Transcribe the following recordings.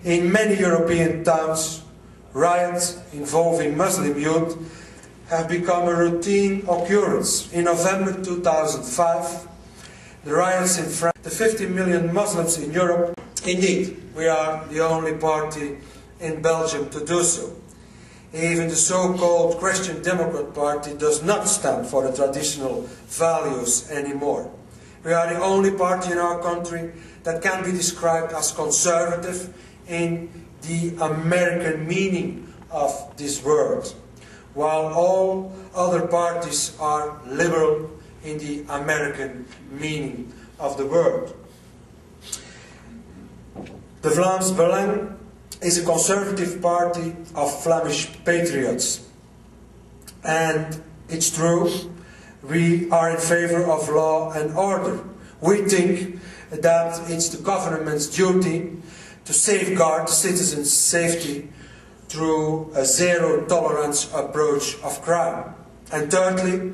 In many European towns, riots involving Muslim youth have become a routine occurrence. In November 2005, the riots in France, the 50 million Muslims in Europe. Indeed, we are the only party in Belgium to do so. Even the so-called Christian Democrat Party does not stand for the traditional values anymore. We are the only party in our country that can be described as conservative in the American meaning of this word, while all other parties are liberal in the American meaning of the word. The Vlaams Belang is a conservative party of Flemish patriots. And it's true, we are in favor of law and order. We think that it's the government's duty to safeguard the citizens' safety through a zero-tolerance approach of crime. And thirdly,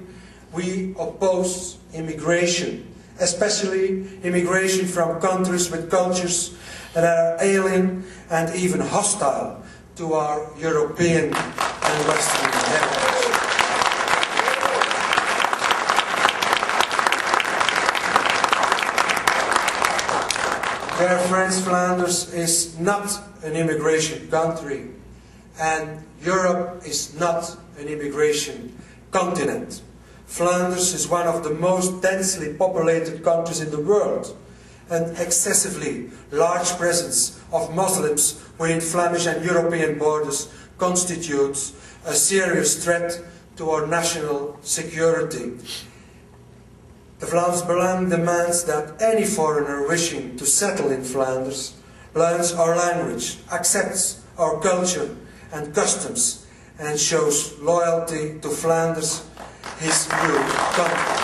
we oppose immigration, especially immigration from countries with cultures that are alien and even hostile to our European and Western heritage. Dear friends, Flanders is not an immigration country, and Europe is not an immigration continent. Flanders is one of the most densely populated countries in the world. An excessively large presence of Muslims within Flemish and European borders constitutes a serious threat to our national security. The Vlaams Belang demands that any foreigner wishing to settle in Flanders learns our language, accepts our culture and customs, and shows loyalty to Flanders, his new country.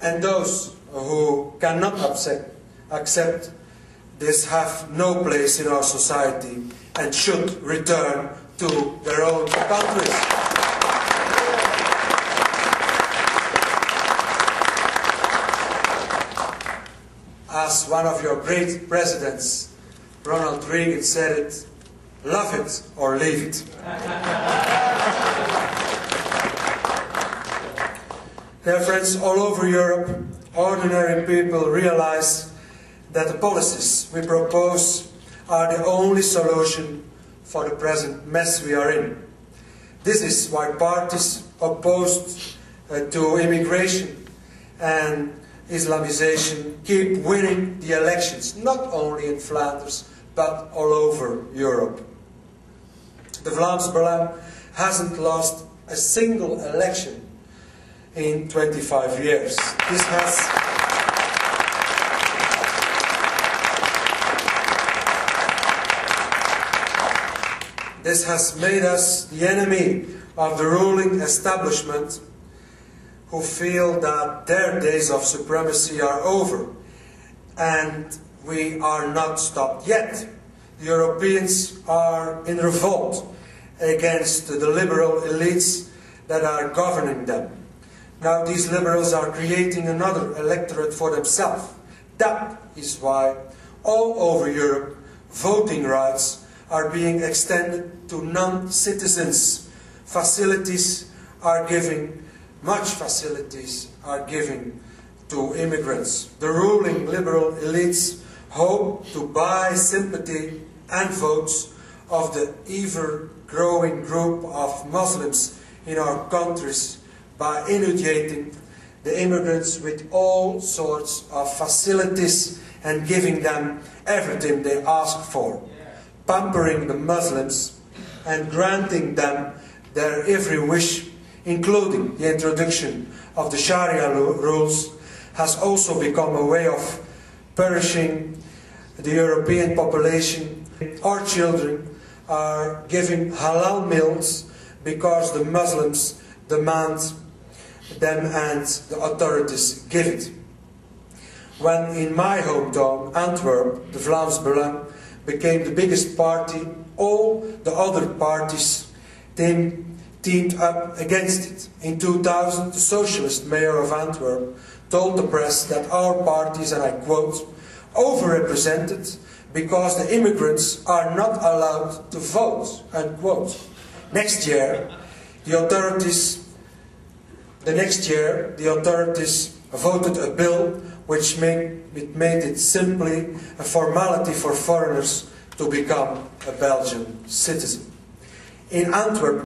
And those who cannot accept this have no place in our society and should return to their own countries. As one of your great presidents, Ronald Reagan, said it, love it or leave it. Dear friends, all over Europe, ordinary people realize that the policies we propose are the only solution for the present mess we are in. This is why parties opposed to immigration and Islamization keep winning the elections, not only in Flanders, but all over Europe. The Vlaams Belang hasn't lost a single election in 25 years. This has made us the enemy of the ruling establishment, who feel that their days of supremacy are over. And we are not stopped yet. The Europeans are in revolt against the liberal elites that are governing them. Now these liberals are creating another electorate for themselves. That is why all over Europe voting rights are being extended to non-citizens. Much facilities are given to immigrants. The ruling liberal elites hope to buy sympathy and votes of the ever-growing group of Muslims in our countries by inundating the immigrants with all sorts of facilities and giving them everything they ask for, pampering the Muslims and granting them their every wish, including the introduction of the Sharia rules, has also become a way of perishing the European population. Our children are given halal meals because the Muslims demand them and the authorities give it. When in my hometown, Antwerp, the Vlaams Belang became the biggest party, all the other parties teamed up against it. In 2000, the socialist mayor of Antwerp told the press that our parties, and I quote, overrepresented because the immigrants are not allowed to vote, unquote. Next year, the authorities voted a bill which made it simply a formality for foreigners to become a Belgian citizen. In Antwerp,